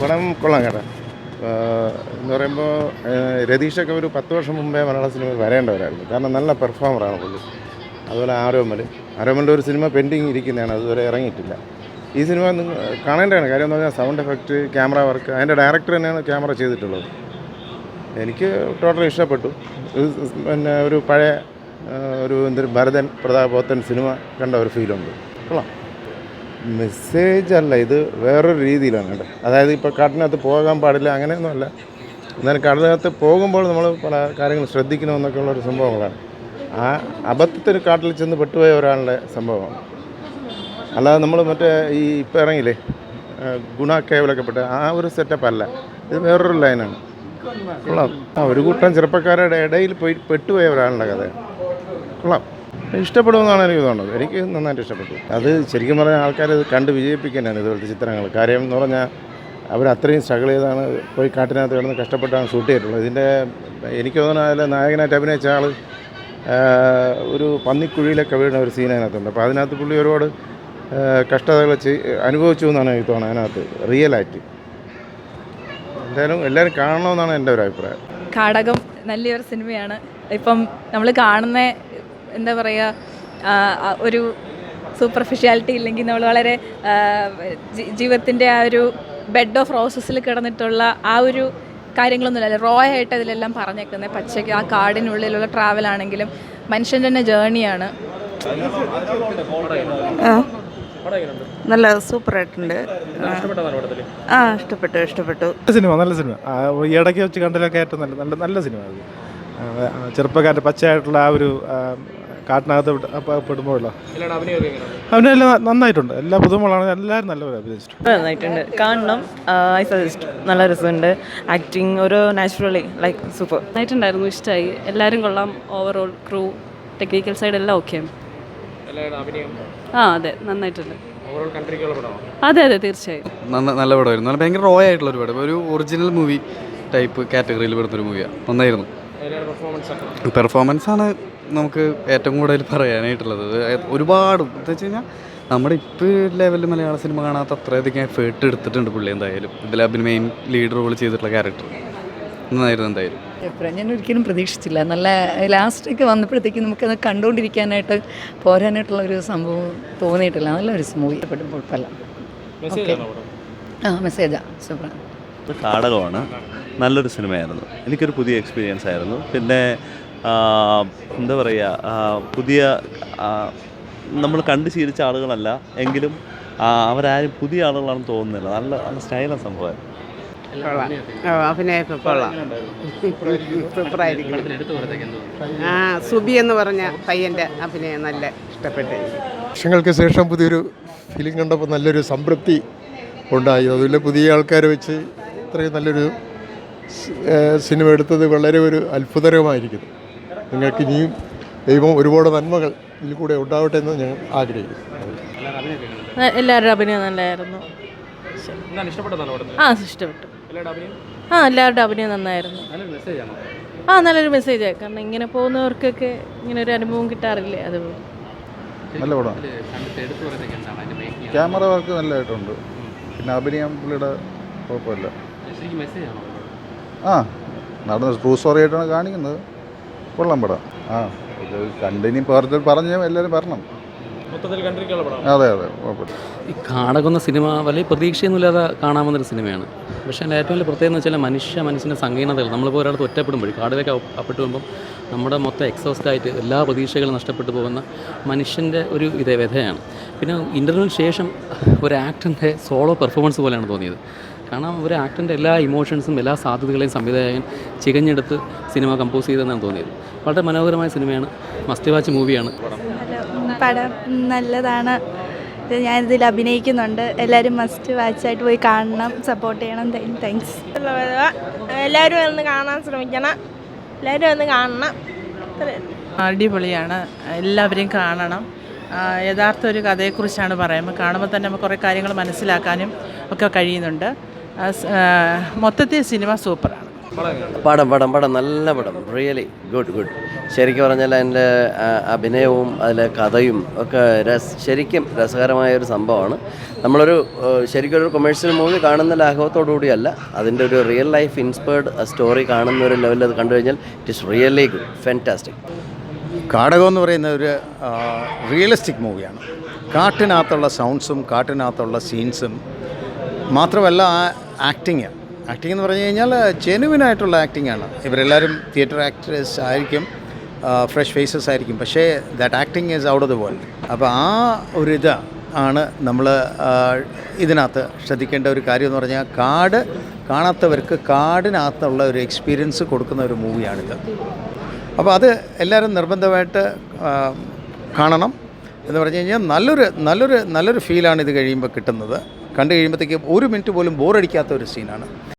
പടം കൊള്ളാം കേട്ടോ. എന്ന് പറയുമ്പോൾ രതീഷൊക്കെ ഒരു 10 വർഷം മുമ്പേ മലയാള സിനിമയിൽ വരേണ്ടവരായിരുന്നു. കാരണം നല്ല പെർഫോമറാണ് പുള്ളി. അതുപോലെ ആരോമലിൻ്റെ ഒരു സിനിമ പെൻഡിങ് ഇരിക്കുന്നതാണ്, അതുവരെ ഇറങ്ങിയിട്ടില്ല. ഈ സിനിമ കാണേണ്ടതാണ്. കാര്യം എന്ന് പറഞ്ഞാൽ സൗണ്ട് എഫക്റ്റ്, ക്യാമറ വർക്ക്, അതിൻ്റെ ഡയറക്ടർ തന്നെയാണ് ക്യാമറ ചെയ്തിട്ടുള്ളത്. എനിക്ക് ടോട്ടലി ഇഷ്ടപ്പെട്ടു. പിന്നെ ഒരു പഴയ എന്തൊരു ഭരതൻ പ്രതാപോത്തൻ സിനിമ കണ്ട ഒരു ഫീലുണ്ട്. കൊള്ളാം. മെസ്സേജ് അല്ല, ഇത് വേറൊരു രീതിയിലാണ് കേട്ടോ. അതായത് ഇപ്പോൾ കാട്ടിനകത്ത് പോകാൻ പാടില്ല അങ്ങനെയൊന്നുമല്ല. എന്നാലും കാട്ടിനകത്ത് പോകുമ്പോൾ നമ്മൾ പല കാര്യങ്ങൾ ശ്രദ്ധിക്കണമെന്നൊക്കെ ഉള്ളൊരു സംഭവങ്ങളാണ്. ആ അബദ്ധത്തിന് കാട്ടിൽ ചെന്ന് പെട്ടുപോയ ഒരാളുടെ സംഭവമാണ്. അല്ലാതെ നമ്മൾ മറ്റേ ഈ ഇപ്പോൾ ഇറങ്ങിയില്ലേ ഗുണ കേവലൊക്കെ പെട്ട ആ ഒരു സെറ്റപ്പ് അല്ല. ഇത് വേറൊരു ലൈനാണ്. കൊള്ളാം. ഒരു കൂട്ടം ചെറുപ്പക്കാരുടെ ഇടയിൽ പോയി പെട്ടുപോയ ഒരാളുടെ കഥ. കൊള്ളാം. ഇഷ്ടപ്പെടുമെന്നാണ് എനിക്ക് തോന്നുന്നത്. എനിക്ക് നന്നായിട്ട് ഇഷ്ടപ്പെട്ടു. അത് ശരിക്കും പറഞ്ഞാൽ ആൾക്കാർ ഇത് കണ്ട് വിജയിപ്പിക്കാനാണ് ഇതുപോലത്തെ ചിത്രങ്ങൾ. കാര്യം എന്ന് പറഞ്ഞാൽ അവരത്രയും സ്ട്രഗിൾ ചെയ്താണ് പോയി കാട്ടിനകത്ത് കിടന്ന് കഷ്ടപ്പെട്ടാണ് ഷൂട്ട് ചെയ്തിട്ടുള്ളത്. ഇതിൻ്റെ എനിക്ക് തോന്നുന്നു അതിൽ നായകനായിട്ട് അഭിനയിച്ച ആൾ ഒരു പന്നിക്കുഴിയിലൊക്കെ വീഴുന്ന ഒരു സീൻ അതിനകത്തുണ്ട്. അപ്പോൾ അതിനകത്ത് പുള്ളി ഒരുപാട് കഷ്ടതകൾ അനുഭവിച്ചു എന്നാണ് എനിക്ക് തോന്നുന്നത്. അതിനകത്ത് റിയലായിട്ട് എന്തായാലും എല്ലാവരും കാണണമെന്നാണ് എൻ്റെ ഒരു അഭിപ്രായം. കാടകം നല്ലൊരു സിനിമയാണ്. ഇപ്പം നമ്മൾ കാണുന്ന എന്താ പറയുക, ഒരു സൂപ്പർഫിഷ്യാലിറ്റി ഇല്ലെങ്കിൽ നമ്മൾ വളരെ ജീവിതത്തിൻ്റെ ആ ഒരു ബെഡ് ഓഫ് റോസസിൽ കിടന്നിട്ടുള്ള ആ ഒരു കാര്യങ്ങളൊന്നുമില്ല. റോ ആയിട്ട് അതിലെല്ലാം പറഞ്ഞേക്കുന്നത് പച്ചയ്ക്ക് ആ കാടിനുള്ളിലുള്ള ട്രാവലാണെങ്കിലും മനുഷ്യൻ്റെ തന്നെ ജേണിയാണ്. നല്ല സൂപ്പറായിട്ടുണ്ട്. ഇഷ്ടപ്പെട്ടു. നല്ല സിനിമ ഈ ഇടയ്ക്ക് വെച്ച് കണ്ടതിലൊക്കെ ഏറ്റവും നല്ല സിനിമ. അത് ചെറുപ്പക്കാരുടെ പച്ചയായിട്ടുള്ള ആ ഒരു കാട്ടിനകത്ത് പെടുമ്പോഴുള്ള അഭിനയം നന്നായിട്ടുണ്ട്. എല്ലാ പുതുമകളാണ്, എല്ലാവരും നല്ലപോലെ അഭിനയിച്ചിട്ടുണ്ട്. നന്നായിട്ടുണ്ട്, കാണണം. I suggest. നല്ല രസമുണ്ട്. ആക്ടിങ് ഒരു നാച്ചുറലി ലൈക്ക് സൂപ്പർ നന്നായിട്ടുണ്ടായിരുന്നു. ഇഷ്ടമായി. എല്ലാവരും കൊള്ളാം. ഓവറോൾ ക്രൂ, ടെക്നിക്കൽ സൈഡ് എല്ലാം ഓക്കെ. അതെ, നന്നായിട്ടുണ്ട്. അതെ തീർച്ചയായും നല്ല പടമായിരുന്നു. നല്ല ഭയങ്കര റോ ആയിട്ടുള്ളൊരു പടം. ഒരു ഒറിജിനൽ മൂവി ടൈപ്പ് കാറ്റഗറിയിൽ പെടുന്നൊരു മൂവിയാണ്. നന്നായിരുന്നു. പെർഫോമൻസാണ് നമുക്ക് ഏറ്റവും കൂടുതൽ പറയാനായിട്ടുള്ളത്. ഒരുപാട് എന്താ വെച്ച് കഴിഞ്ഞാൽ നമ്മുടെ ഇപ്പോൾ ലെവലിൽ മലയാള സിനിമ കാണാത്ത അത്രയധികം എഫേർട്ട് എടുത്തിട്ടുണ്ട് പുള്ളി. എന്തായാലും ഇതിൽ മെയിൻ ലീഡ് റോൾ ചെയ്തിട്ടുള്ള ക്യാരക്ടർ നന്നായിരുന്നു. എന്തായാലും ഞാൻ ഒരിക്കലും പ്രതീക്ഷിച്ചില്ല. നല്ല ലാസ്റ്റൊക്കെ വന്നപ്പോഴത്തേക്കും നമുക്കത് കണ്ടുകൊണ്ടിരിക്കാനായിട്ട് പോരാനായിട്ടുള്ള ഒരു സംഭവം തോന്നിയിട്ടില്ല. നല്ലൊരു മൂവി. ഇഷ്ടപ്പെടും, കുഴപ്പമില്ല. മെസ്സേജാണ് സൂപ്പറാണ്. കാടകമാണ്. നല്ലൊരു സിനിമയായിരുന്നു. എനിക്കൊരു പുതിയ എക്സ്പീരിയൻസ് ആയിരുന്നു. പിന്നെ എന്താ പറയുക, പുതിയ നമ്മൾ കണ്ട് ശീലിച്ച ആളുകളല്ല എങ്കിലും അവരാരും പുതിയ ആളുകളാണെന്ന് തോന്നുന്നില്ല. നല്ല സ്റ്റൈലാണ് സംഭവം. അഭിനയമൊക്കെ കൊള്ളാം, സൂപ്പറായിരിക്കും. സുബി എന്ന് പറഞ്ഞ പയ്യൻ്റെ അഭിനയം നല്ല ഇഷ്ടപ്പെട്ടു. വർഷങ്ങൾക്ക് ശേഷം പുതിയൊരു ഫിലിം കണ്ടപ്പോൾ നല്ലൊരു സംതൃപ്തി ഉണ്ടായി. അതുപോലെ പുതിയ ആൾക്കാരെ വെച്ച് ഇത്രയും നല്ലൊരു സിനിമ എടുത്തത് വളരെ ഒരു അത്ഭുതകരമായിരിക്കുന്നു. നിങ്ങൾക്ക് ഇനിയും ദൈവം ഒരുപാട് നന്മകൾ ഇതിൽ കൂടെ ഉണ്ടാവട്ടെ എന്ന് ഞാൻ ആഗ്രഹിക്കുന്നു. എല്ലാവരുടെ അഭിനയം നല്ലതായിരുന്നു. ഇഷ്ടപ്പെട്ടു. എല്ലാവരുടെ അഭിനയം നന്നായിരുന്നു. നല്ലൊരു മെസ്സേജ്. കാരണം ഇങ്ങനെ പോകുന്നവർക്കൊക്കെ ഇങ്ങനെ ഒരു അനുഭവം കിട്ടാറില്ലേ, അതുപോലെ നല്ല പടം. ക്യാമറ വർക്ക് നല്ലതായിട്ടുണ്ട്. പിന്നെ അഭിനയം പുള്ളിയുടെ കുഴപ്പമില്ല. നടന്ന ട്രൂ സ്റ്റോറി ആയിട്ടാണ് കാണിക്കുന്നത്. കൊള്ളാം പടം. ഇത് കണ്ടിനി പറഞ്ഞ് എല്ലാവരും വരണം. അതെ കുഴപ്പമില്ല. ഈ കാടകുന്ന സിനിമ വലിയ പ്രതീക്ഷയൊന്നുമില്ലാതെ കാണാവുന്നൊരു സിനിമയാണ്. പക്ഷേ എൻ്റെ ഏറ്റവും വലിയ പ്രത്യേകത എന്ന് വെച്ചാൽ മനസ്സിൻ്റെ സങ്കീർണതകൾ. നമ്മളിപ്പോൾ ഒരാൾക്ക് ഒറ്റപ്പെടുമ്പോൾ, കാടിലേക്ക് അകപ്പെട്ടു പോകുമ്പോൾ നമ്മുടെ മൊത്തം എക്സോസ്റ്റായിട്ട് എല്ലാ പ്രതീക്ഷകളും നഷ്ടപ്പെട്ടു പോകുന്ന മനുഷ്യൻ്റെ ഒരു വ്യഥയാണ്. പിന്നെ ഇൻ്റർവ്യൂവിന് ശേഷം ഒരു ആക്ടറിൻ്റെ സോളോ പെർഫോമൻസ് പോലെയാണ് തോന്നിയത്. കാരണം ഒരു ആക്ടറിൻ്റെ എല്ലാ ഇമോഷൻസും എല്ലാ സാധ്യതകളെയും സംവിധായകൻ ചികഞ്ഞെടുത്ത് സിനിമ കമ്പോസ് ചെയ്തെന്നാണ് തോന്നിയത്. വളരെ മനോഹരമായ സിനിമയാണ്. മസ്റ്റ് വാച്ച് മൂവിയാണ്. പടം നല്ലതാണ്. ഞാനിതിൽ അഭിനയിക്കുന്നുണ്ട്. എല്ലാവരും മസ്റ്റ് വാച്ചായിട്ട് പോയി കാണണം, സപ്പോർട്ട് ചെയ്യണം. താങ്ക്സ്. എല്ലാവരും ഒന്ന് കാണാൻ ശ്രമിക്കണം. എല്ലാവരും ഒന്ന് കാണണം. അടിപൊളിയാണ്. എല്ലാവരെയും കാണണം. യഥാർത്ഥ ഒരു കഥയെക്കുറിച്ചാണ് പറയുമ്പോൾ കാണുമ്പോൾ തന്നെ നമുക്ക് കുറേ കാര്യങ്ങൾ മനസ്സിലാക്കാനും ഒക്കെ കഴിയുന്നുണ്ട്. മൊത്തത്തിൽ സിനിമ സൂപ്പറാണ്. പടം നല്ല പടം, റിയലി ഗുഡ്. ശരിക്കും പറഞ്ഞാൽ അതിൻ്റെ അഭിനയവും അതിലെ കഥയും ഒക്കെ ശരിക്കും രസകരമായ ഒരു സംഭവമാണ്. നമ്മളൊരു ശരിക്കും ഒരു കൊമേഴ്ഷ്യൽ മൂവി കാണുന്ന ലാഘവത്തോടു കൂടിയല്ല, അതിൻ്റെ ഒരു റിയൽ ലൈഫ് ഇൻസ്പയർഡ് സ്റ്റോറി കാണുന്ന ഒരു ലെവലിൽ അത് കണ്ടു കഴിഞ്ഞാൽ it is really good, fantastic. Kadakam എന്ന് പറയുന്ന ഒരു റിയലിസ്റ്റിക് മൂവിയാണ്. കാട്ടിനകത്തുള്ള സൗണ്ട്സും കാട്ടിനകത്തുള്ള സീൻസും മാത്രമല്ല ആ ആക്ടിങ് എന്ന് പറഞ്ഞു കഴിഞ്ഞാൽ ജെനുവിനായിട്ടുള്ള ആക്ടിങ്ങാണ്. ഇവരെല്ലാവരും തിയേറ്റർ ആക്ടേഴ്സ് ആയിരിക്കും, ഫ്രഷ് ഫേസസ് ആയിരിക്കും, പക്ഷേ that acting is out of the world. അപ്പോൾ ആ ഒരു ആണ് നമ്മൾ ഇതിനകത്ത് ശ്രദ്ധിക്കേണ്ട ഒരു കാര്യം എന്ന് പറഞ്ഞാൽ കാട് കാണാത്തവർക്ക് കാടിനകത്തുള്ള ഒരു എക്സ്പീരിയൻസ് കൊടുക്കുന്ന ഒരു മൂവിയാണിത്. അപ്പോൾ അത് എല്ലാവരും നിർബന്ധമായിട്ട് കാണണം എന്ന് പറഞ്ഞു കഴിഞ്ഞാൽ നല്ലൊരു ഫീലാണ് ഇത് കഴിയുമ്പോൾ കിട്ടുന്നത്. കണ്ടു കഴിയുമ്പോഴത്തേക്കും 1 മിനിറ്റ് പോലും ബോറടിക്കാത്ത ഒരു സീനാണ്.